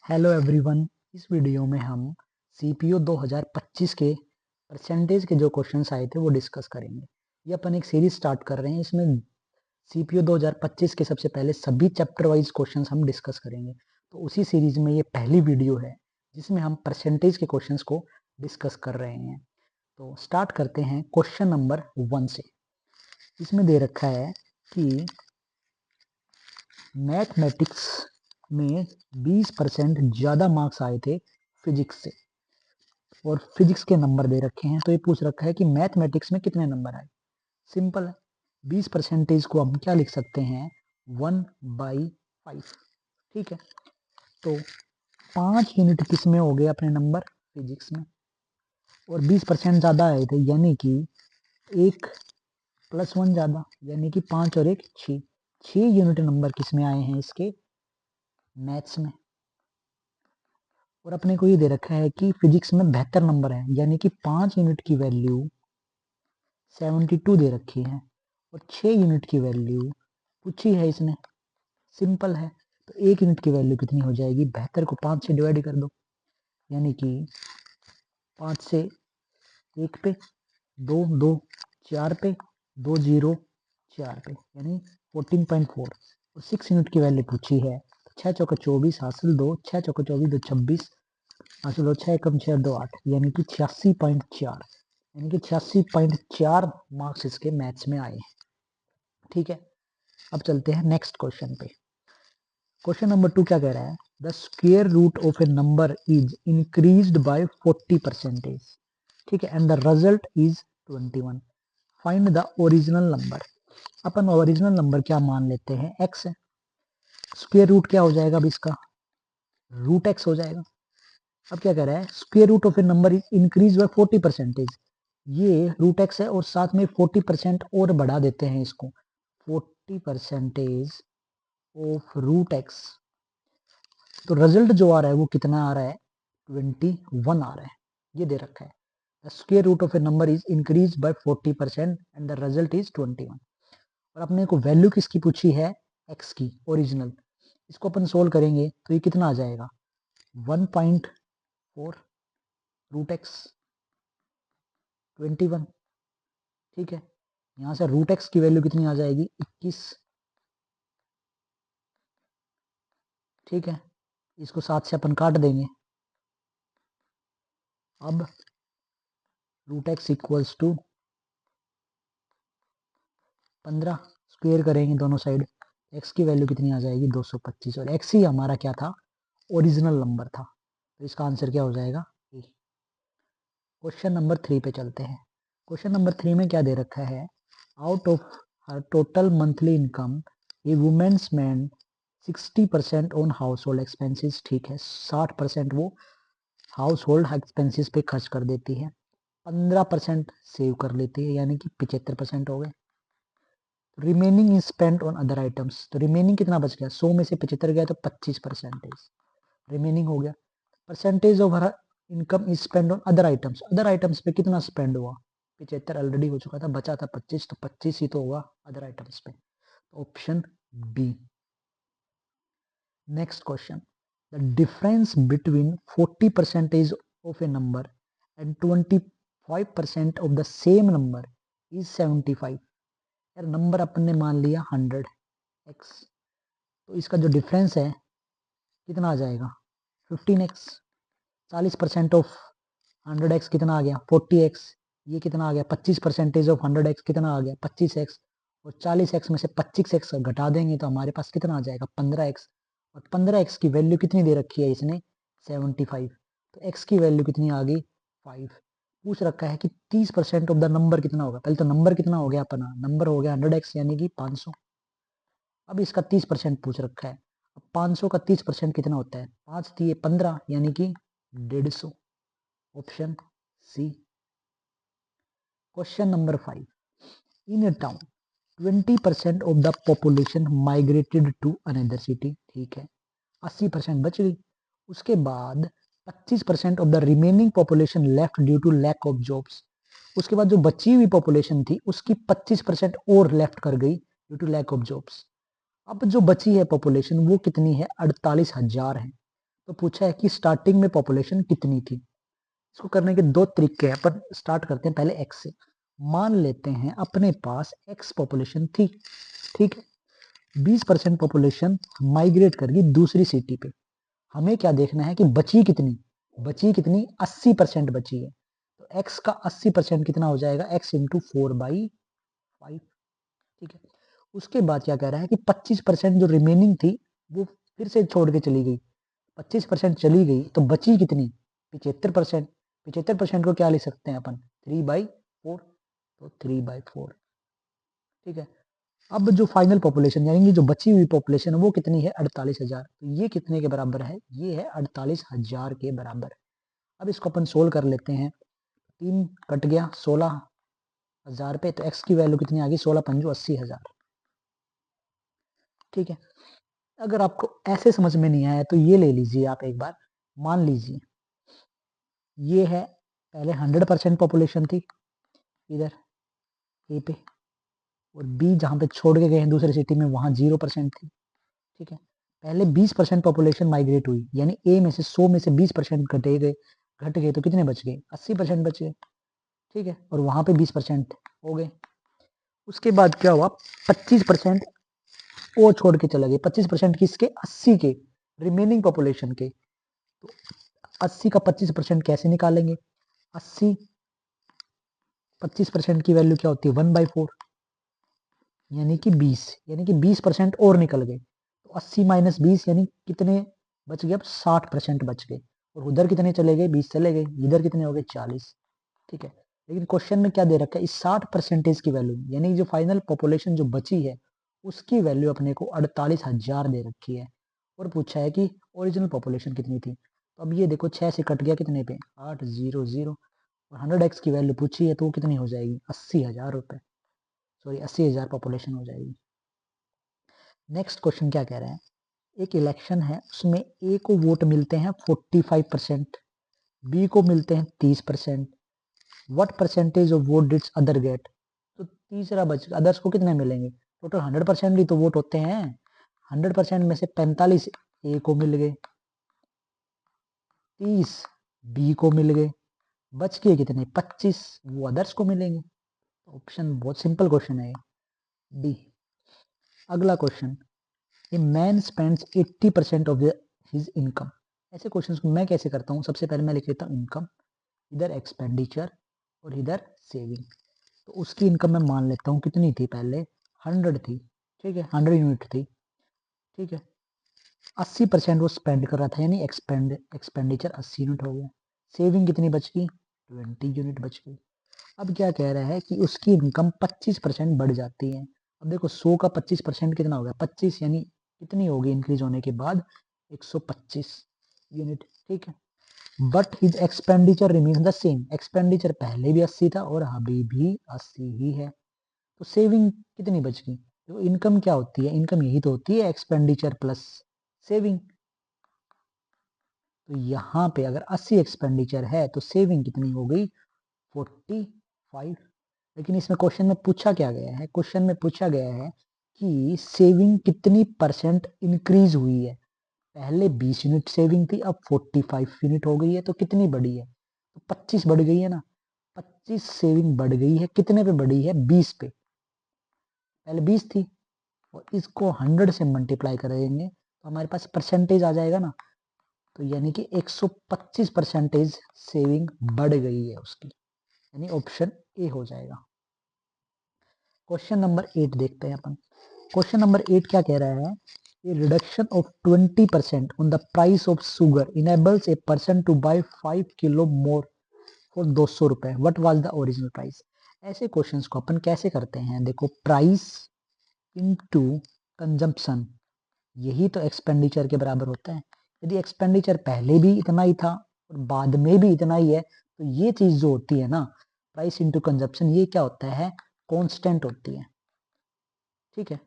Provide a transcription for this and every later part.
Hello everyone. इस video में हम सीपीयू 2025 के परसेंटेज के जो क्वेश्चंस आए थे वो डिस्कस करेंगे। ये अपन एक सीरीज स्टार्ट कर रहे हैं। इसमें सीपीयू 2025 के सबसे पहले सभी चैप्टर वाइज क्वेश्चंस हम डिस्कस करेंगे। तो उसी सीरीज में ये पहली वीडियो है जिसमें हम परसेंटेज के क्वेश्चंस को डिस्कस कर रहे हैं। तो स्टार्ट करते हैं क्वेश्चन नंबर 1 से। इसमें दे रखा है कि मैथमेटिक्स में 20% ज़्यादा मार्क्स आए थे फिजिक्स से, और फिजिक्स के नंबर दे रखे हैं। तो ये पूछ रखा है कि मैथमेटिक्स में कितने नंबर आए। सिंपल है, 20% को हम क्या लिख सकते हैं, 1/5। ठीक है, तो 5 यूनिट किस में हो गए अपने नंबर, फिजिक्स में। और 20% ज़्यादा आए थे यानी कि 1 + 1 ज़्यादा, यानी कि 5 और 1 6। 6 यूनिट नंबर किस में आए हैं, इसके मैथ्स में। और अपने को ये दे रखा है कि फिजिक्स में 72 नंबर है, यानी कि 5 यूनिट की वैल्यू 72 दे रखी है, और 6 यूनिट की वैल्यू पूछी है इसने। सिंपल है, तो 1 यूनिट की वैल्यू कितनी हो जाएगी, 72 को 5 से डिवाइड कर दो, यानी कि 5 से 1 पे, 2 2 4 पे, 2 0 4 पे, यानी 14.4। और 6 यूनिट की वैल्यू पूछी है, 6 चौका 24 हासिल 2, 6 चौका 24 2 26 हासिल 6 एकम 6 2 8, यानी कि 86.4। यानी कि 86.4 मार्क्स इसके मैथ्स में आए। ठीक है, अब चलते हैं नेक्स्ट क्वेश्चन पे। क्वेश्चन नंबर 2 क्या कह रहा है, the square root of a number is increased by 40%। ठीक है, and the result is 21। Find the original number. अपन ओरिजिनल नंबर क्या मान लेते हैं, x है। स्क्वायर रूट क्या हो जाएगा, अब इसका रूट x हो जाएगा। अब क्या कह रहा है, square root of a number is increase by 40%। ये रूट x है और साथ में 40% और बढ़ा देते हैं इसको, 40% ऑफ रूट x। तो रिजल्ट जो आ रहा है वो कितना आ रहा है, 21 आ रहा है। ये दे रखा है, the square root of a number is increase by 40% and the result is 21। और अपने को वैल्यू किसकी पूछी है, x की, ओरिजिनल। इसको अपन सोल्व करेंगे तो ये कितना आ जाएगा, 1.4 रूट x 21। ठीक है, यहाँ से रूट x की वैल्यू कितनी आ जाएगी, 21। ठीक है, इसको 7 से अपन काट देंगे। अब root x equals to 15, square करेंगे दोनों साइड, x की वैल्यू कितनी आ जाएगी, 225। और x ही हमारा क्या था, ओरिजिनल नंबर था। तो इसका आंसर क्या हो जाएगा, ए। क्वेश्चन नंबर 3 पे चलते हैं। क्वेश्चन नंबर 3 में क्या दे रखा है, out of her total monthly income a women's man 60% on household expenses. ठीक है, 60% वो हाउस होल्ड एक्सपेंसिस पे खर्च कर देती है, 15% सेव कर लेती है, यानी कि 75% हो गए। Remaining is spent on other items. तो रिमेनिंग कितना बच गया, 100 में से 75 गया तो 25% रिमेनिंग हो गया। Percentage of her income is spend on other items. Other items पे कितना स्पेंड हुआ, 75 ऑलरेडी हो चुका था, बचा था 25, तो 25 ही तो होगा अदर आइटम्स पे। Option B. Next question, the difference between 40% of a number and 25% of the same number is 75। यार नंबर अपन ने मान लिया 100x, तो इसका जो डिफरेंस है कितना आ जाएगा, 15x। 40% ऑफ 100x कितना आ गया, 40x। ये कितना आ गया, 25% ऑफ 100x कितना आ गया, 25x। और 40x में से 25x घटा देंगे तो हमारे पास कितना आ जाएगा, 15x। और 15x की वैल्यू कितनी दे रखी है इसने, 75। तो x की वैल्यू कितनी आ गई, 5। पूछ रखा है कि 30% ऑफ द नंबर कितना होगा। पहले तो नंबर कितना हो गया अपना, नंबर हो गया 100x यानी कि 500। अब इसका 30% पूछ रखा है। अब 500 का 30% कितना होता है, 5 दिए 15 यानी कि 150। Option C. Question number 5, in a town 20% of the population migrated to another city. ठीक है, 80% बच गई। उसके बाद 25% of the remaining population left due to lack of jobs. उसके बाद जो बची हुई पॉपुलेशन थी उसकी 25% और लेफ्ट कर गई due to lack of jobs. अब जो बची है पॉपुलेशन वो कितनी है, 48,000 है। तो पूछा है कि स्टार्टिंग में पॉपुलेशन कितनी थी। इसको करने के दो तरीके हैं, पर स्टार्ट करते हैं पहले एक्स से। मान लेते हैं अपने पास एक्स पॉपुलेशन थी, ठीक है। 20% पॉपुलेशन माइग्रेट कर गई दूसरी सिटी पे। हमें क्या देखना है कि बची कितनी, 80% बची है। तो x का 80% कितना हो जाएगा, x इंटू 4/5, ठीक है। उसके बाद क्या कह रहा है कि 25% जो रिमेनिंग थी वो फिर से छोड़ के चली गई। 25% चली गई तो बची कितनी, 75%। 75% को क्या लिख सकते हैं अपन, 3/4, तो 3/4, ठीक है। अब जो फाइनल पॉपुलेशन यानी कि जो बची हुई पॉपुलेशन है वो कितनी है, 48,000। तो ये कितने के बराबर है, ये है 48,000 के बराबर। अब इसको अपन सोल्व कर लेते हैं। 3 कट गया 16,000 पे, तो x की वैल्यू कितनी आ गई, 16×5 80,000, ठीक है। अगर आपको ऐसे समझ में नहीं आया तो ये ले लीजिए आप एक बार। मान लीजिए ये है, पहले 100% पॉपुलेशन थी इधर ए पे, और बी जहाँ पे छोड़ के गए हैं दूसरी सिटी में वहाँ 0% थी, ठीक है। पहले 20% पॉपुलेशन माइग्रेट हुई, यानी ए में से 100 में से 20% घट गए तो कितने बच गए, 80% बच गए, ठीक है। और वहां पे 20% हो गए। उसके बाद क्या हुआ, 25% वो छोड़ के चला गया। 25% किसके, 80 के, रिमेनिंग पॉपुलेशन के। तो 80 का 25% कैसे निकालेंगे, 80 25% की वैल्यू क्या होती है, 1/4, यानी कि 20, यानी कि 20% और निकल गए। तो 80 माइनस 20 यानी कितने बच गए, अब 60% बच गए। और उधर कितने चले गए, 20 चले गए, इधर कितने हो गए, 40, ठीक है। लेकिन क्वेश्चन में क्या दे रखा है, इस 60% की वैल्यू यानी जो फाइनल पॉपुलेशन जो बची है उसकी वैल्यू अपने को 48,000 दे रखी है। और पूछा है कि ओरिजिनल पॉपुलेशन कितनी थी। तो अब ये देखो 6 से कट गया कितने पे, 800, और 100x की वैल्यू पूछी है तो वो कितनी हो जाएगी, 80,000 रुपए, सॉरी 80,000 पॉपुलेशन हो जाएगी। नेक्स्ट क्वेश्चन क्या कह रहे हैं, एक इलेक्शन है उसमें ए को वोट मिलते हैं 45%, बी को मिलते हैं 30%, what percentage of vote did other get. तो तीसरा बच, अदर्स को कितने मिलेंगे, टोटल 100% ही तो वोट होते हैं। 100% में से 45 ए को मिल गए, 30 बी को मिल गए, बच के कितने 25 वो अदर्स को मिलेंगे। ऑप्शन बहुत सिंपल क्वेश्चन है डी। अगला question, a man spends 80% of his income. ऐसे क्वेश्चंस को मैं कैसे करता हूँ, सबसे पहले मैं लिख लेता हूँ इनकम, इधर एक्सपेंडिचर और इधर सेविंग। तो उसकी इनकम मैं मान लेता हूँ कितनी थी, पहले 100 थी, ठीक है, 100 यूनिट थी, ठीक है। 80% वो स्पेंड कर रहा था, यानी एक्सपेंडिचर 80 यूनिट हो गया। सेविंग कितनी बच गई, 20 यूनिट बच गई। अब क्या कह रहा है कि उसकी इनकम 25% बढ़ जाती है। अब देखो 100 का 25% कितना हो गया, 25, यानी कितनी होगी इंक्रीज होने के बाद, 125 यूनिट, ठीक है। But his expenditure remains the same, expenditure पहले भी 80 था और अभी भी 80 ही है। तो सेविंग कितनी बच गई, तो इनकम क्या होती है, इनकम यही तो होती है एक्सपेंडिचर प्लस सेविंग। तो यहाँ पे अगर 80 एक्सपेंडिचर है तो सेविंग कितनी हो गई, 45। लेकिन इसमें क्वेश्चन में पूछा क्या गया है, क्वेश्चन में पूछा गया है कि सेविंग कितनी परसेंट इंक्रीज हुई है। पहले 20 यूनिट सेविंग थी, अब 45 यूनिट हो गई है, तो कितनी बढ़ी है, तो 25 बढ़ गई है ना। 25 सेविंग बढ़ गई है, कितने पे बढ़ी है, 20 पे। पहले 20 थी और इसको 100 से मल्टीप्लाई करेंगे तो हमारे पास परसेंटेज आ जाएगा ना। तो यानी कि 125% सेविंग बढ़ गई है उसकी, यानी ऑप्शन ए हो जाएगा। क्वेश्चन नंबर 8 देखते हैं अपन। क्वेश्चन नंबर 8 क्या कह रहा है, a reduction of 20% on the price of sugar enables a person to buy 5 kilo more for 200 रुपए, what was the original price. ऐसे क्वेश्चंस को अपन कैसे करते हैं, देखो प्राइस इनटू कंजम्पशन, यही तो एक्सपेंडिचर के बराबर होता है। यदि एक्सपेंडिचर पहले भी इतना ही था और बाद में भी इतना ही है, तो ये चीज जो होती है ना, प्राइस इनटू कंजप्शन, ये क्या होता है, कांस्टेंट होती है, ठीक है।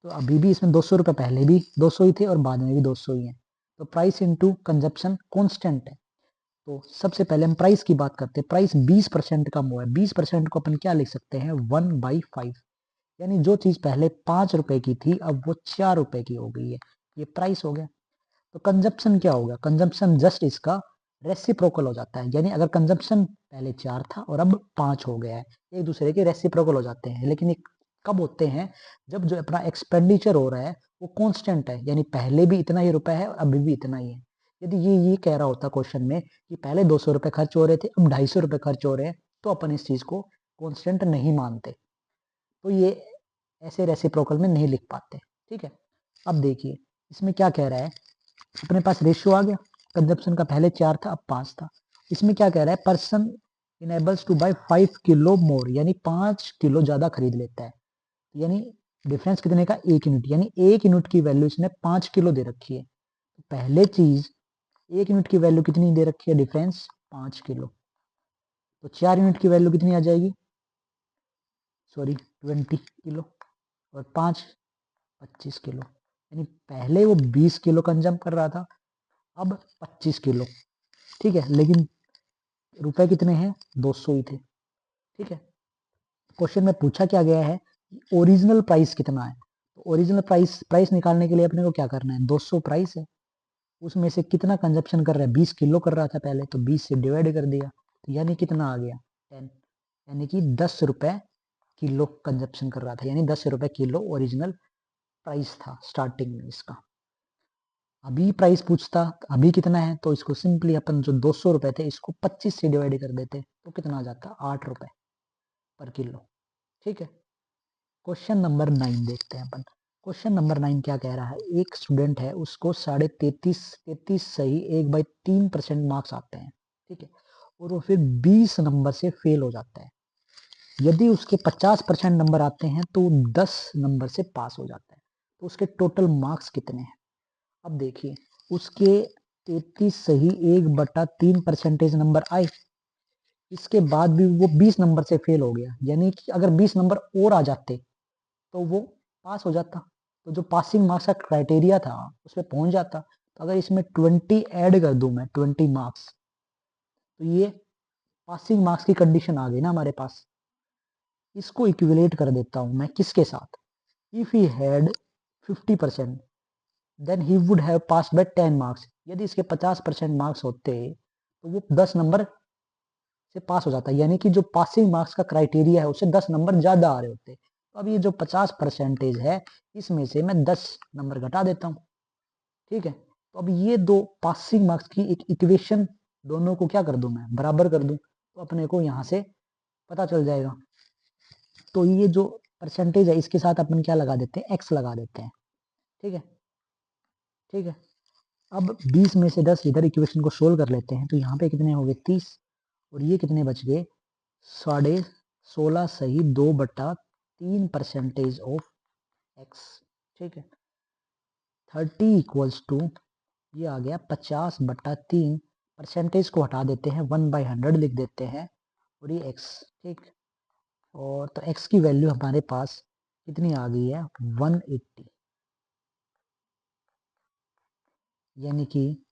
तो अभी भी इसमें 200 रुपए पहले भी 200 ही थे और बाद में भी 200 ही है। तो प्राइस इनटू कंजप्शन कांस्टेंट है। तो सबसे पहले हम प्राइस की बात करते हैं। प्राइस 20% कम हुआ है, 20% को अपन क्या लिख सकते हैं, 1/5, यानी जो चीज पहले 5 रुपए की थी अब वो 4 रुपए की हो गई है, ये प्राइस हो गया। तो कंजप्शन क्या होगा, कंजप्शन जस्ट इसका रेसिप्रोकल हो जाता है, यानी अगर कंजप्शन पहले 4 था और अब 5 हो गया है, एक दूसरे के रेसिप्रोकल हो जाते हैं। लेकिन ये कब होते हैं, जब जो अपना एक्सपेंडिचर हो रहा है वो कांस्टेंट है, यानी पहले भी इतना ही रुपए है और अभी भी इतना ही है। यदि ये कह रहा होता क्वेश्चन में कि पहले 200 रुपए खर्च हो रहे थे, अब 250 रुपए खर्च हो रहे हैं, तो अपन इस चीज को कांस्टेंट नहीं मानते, तो ये ऐसे रेसिप्रोकल में नहीं लिख पाते। ठीक है, अब देखिए इसमें क्या कह रहा है, अपने पास रेशियो आ गया, कंजप्शन का पहले 4 था अब 5 था। इसमें क्या कह रहा है, person enables to buy 5 kilo more, यानी 5 किलो ज्यादा खरीद लेता है, यानी डिफरेंस कितने का, 1 यूनिट, यानी 1 यूनिट की वैल्यू इसने 5 किलो दे रखी है। पहले चीज 1 यूनिट की वैल्यू कितनी दे रखी है, डिफरेंस 5 किलो, तो 4 यूनिट की वैल्यू कितनी आ जाएगी, सॉरी 20 किलो, और 5 25 किलो, यानी पहले वो 20 किलो कंज्यूम कर रहा था, अब 25 किलो। ठीक है, लेकिन रुपए कितने हैं, 200 ही थे। ठीक है, क्वेश्चन में पूछा क्या गया है, ओरिजिनल प्राइस कितना है, तो ओरिजिनल प्राइस निकालने के लिए अपने को क्या करना है, 200 प्राइस है, उसमें से कितना कंजप्शन कर रहा है, 20 किलो कर रहा था पहले, तो 20 से डिवाइड कर दिया, तो यानी कितना आ गया 10, यानी कि 10 रुपए किलो कंजप्शन कर रहा था, यानी 10 रुपए किलो ओरिजिनल प्राइस था स्टार्टिंग में इसका। अभी प्राइस पूछता अभी कितना है, तो इसको सिंपली अपन जो 200 रुपए थे इसको 25 से डिवाइड कर देते, तो कितना आ जाता, 8 रुपए पर किलो। ठीक है, क्वेश्चन नंबर 9 देखते हैं अपन। क्वेश्चन नंबर 9 क्या कह रहा है, एक स्टूडेंट है, उसको 33.33 सही 1/3% मार्क्स आते हैं। ठीक है, और वो फिर 20 नंबर से फेल हो जाता है। यदि उसके 50% नंबर आते हैं तो 10 नंबर से पास हो जाता है, तो उसके टोटल मार्क्स कितने हैं। अब देखिए उसके 33 सही 1/3% नंबर आए, इसके बाद भी वो 20 नंबर से फेल हो गया, यानी कि अगर 20 नंबर और आ जाते तो वो पास हो जाता, तो जो पासिंग मार्क्स का क्राइटेरिया था उस पर पहुंच जाता। तो अगर इसमें 20 ऐड कर दूं मैं, 20 मार्क्स, तो ये पासिंग मार्क्स की कंडीशन आ गई ना हमारे पास। इसको इक्विलेट कर देता हूं मैं किसके साथ, if he had 50% then he would have pass by 10 marks, यदि इसके 50% मार्क्स होते तो वो 10 नंबर से पास हो जाता है, यानी कि जो पासिंग मार्क्स का क्राइटेरिया है उससे 10 नंबर ज्यादा आ रहे होते। तो अब ये जो 50% है इसमें से मैं 10 नंबर घटा देता हूँ। ठीक है, तो अब ये दो पासिंग मार्क्स की एक इक्वेशन, दोनों को क्या कर दूं मैं, बराबर कर दूं, तो अपने को यहाँ से पता चल जाएगा। तो ये जो परसेंटेज है इसके साथ अपन क्या लगा देते हैं, एक्स लगा देते हैं। ठीक है, ठीक है, अब 20 में से 10 इधर इक्वेशन को सोल्व कर लेते हैं, तो यहाँ पे कितने हो गए 30, और ये कितने बच गए 16.5 सही 2/3% ऑफ एक्स। ठीक है, 30 इक्वल्स टू, ये आ गया 50/3, परसेंटेज को हटा देते हैं 1/100 लिख देते हैं, और ये एक्स। ठीक, और तो एक्स की वैल्यू हमारे पास कितनी आ गई है 180, यानी कि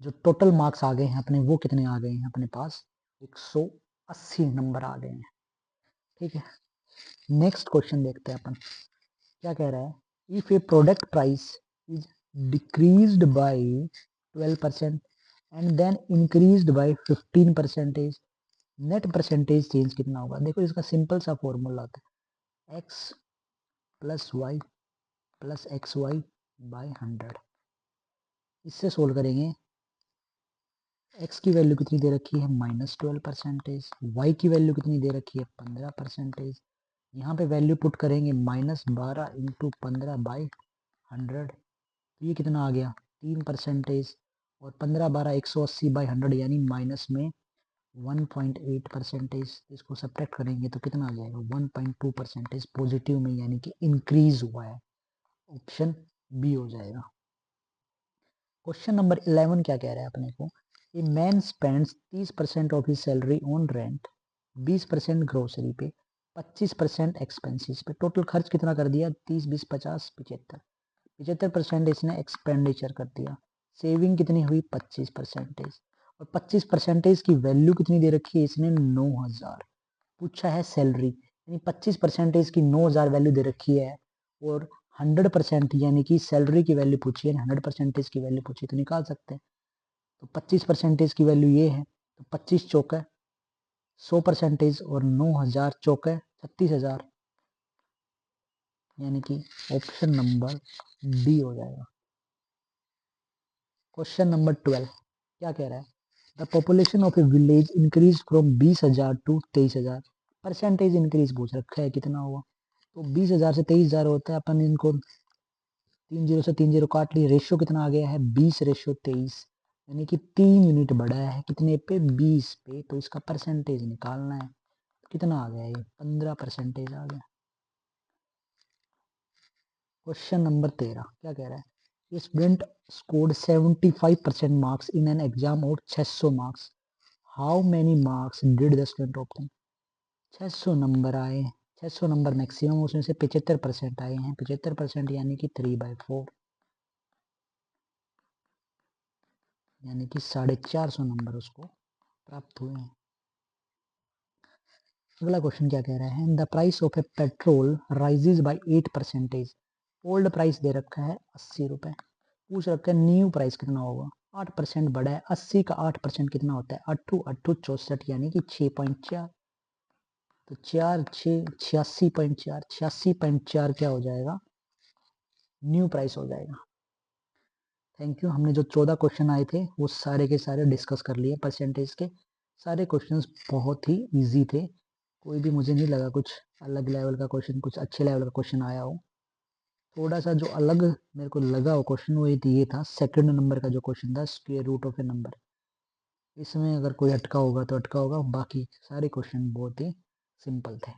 जो टोटल मार्क्स आ गए हैं अपने वो कितने आ गए हैं अपने पास 180 नंबर आ गए हैं। ठीक है, नेक्स्ट क्वेश्चन देखते हैं अपन क्या कह रहा है, if a product price is decreased by 12% and then increased by 15%, net percentage change कितना होगा। देखो इसका सिंपल सा फॉर्मूला होता है x plus y plus x y by 100। इससे सोल्व करेंगे, x की वैल्यू कितनी दे रखी है -12%, y की वैल्यू कितनी दे रखी है 15%, यहाँ पे वैल्यू पुट करेंगे -12 इंटू 15 बाई 100, तो ये कितना आ गया 3%, और 15 12 180 बाई 100 यानी माइनस में 1.8%, इसको सब्ट्रैक्ट करेंगे तो कितना आ जाएगा 1.2% पॉजिटिव में, यानी कि इंक्रीज हुआ है, ऑप्शन बी हो जाएगा। क्वेश्चन नंबर 11 क्या कह रहा है अपने को, a man spends 30% of his salary on rent, 20% grocery पे, 25% एक्सपेंसेस पे, टोटल खर्च कितना कर दिया 30 20 50 75, 75% इसने एक्सपेंडिचर कर दिया। सेविंग कितनी हुई 25%, और 25% की वैल्यू कितनी दे रखी है इसने 9000, पूछा है सैलरी, यानी 25% की 9000 वैल्यू दे रखी है, और 100% यानी कि सैलरी की वैल्यू पूछी है, 100% की वैल्यू पूछी तो निकाल सकते हैं। तो 25% की वैल्यू ये है, तो 25 चौक है 100% और 9000 चौक है 36,000, यानी कि ऑप्शन नंबर डी हो जाएगा। क्वेश्चन नंबर 12 क्या कह रहा है? The population of a village increase from 20,000 to 23,000। Percentage increase पूछ रखा है, कितना हुआ? तो 20,000 से 23,000 होता है, अपन इनको 3 जीरो से 3 जीरो काट लिए, रेशियो कितना आ गया है 20:23, यानी कि 3 यूनिट बढ़ा है कितने पे 20 पे, तो इसका परसेंटेज निकालना है। कितना आ गया ये 15% आ गया। क्वेश्चन नंबर 13 क्या कह रहा है? Student scored 75% marks in an exam और 600 marks, how many marks did the student obtain? 600 number आए, 600 नंबर मैक्सिमम, उसमें से 75% आए हैं, 75% यानी कि 3/4, यानी कि 450 नंबर उसको प्राप्त हुए हैं। अगला क्वेश्चन क्या कह रहा है? The price of a petrol raises by 8%। Old price दे रखा है 80 रुपए, पूछ रखा है न्यू प्राइस कितना होगा। 8% बढ़ा है, 80 का 8% कितना होता है? 8 8 64, यानी कि 6.4, तो 4 6 86.4, 86.4 क्या हो जाएगा? न्यू प्राइस हो जाएगा। Thank you. हमने जो 14 क्वेश्चन आए थे वो सारे के सारे डिस्कस कर लिए परसेंटेज के। सारे क्वेश्चंस बहुत ही इजी थे, कोई भी मुझे नहीं लगा कुछ अलग लेवल का क्वेश्चन, कुछ अच्छे लेवल का क्वेश्चन आया हो। थोड़ा सा जो अलग मेरे को लगा वो क्वेश्चन वो ये था, सेकंड नंबर का जो क्वेश्चन था, square root of a number. इसमें अगर कोई अटका होगा तो अटका होगा, बाकी सारे क्वेश्चन बहुत ही सिंपल थे।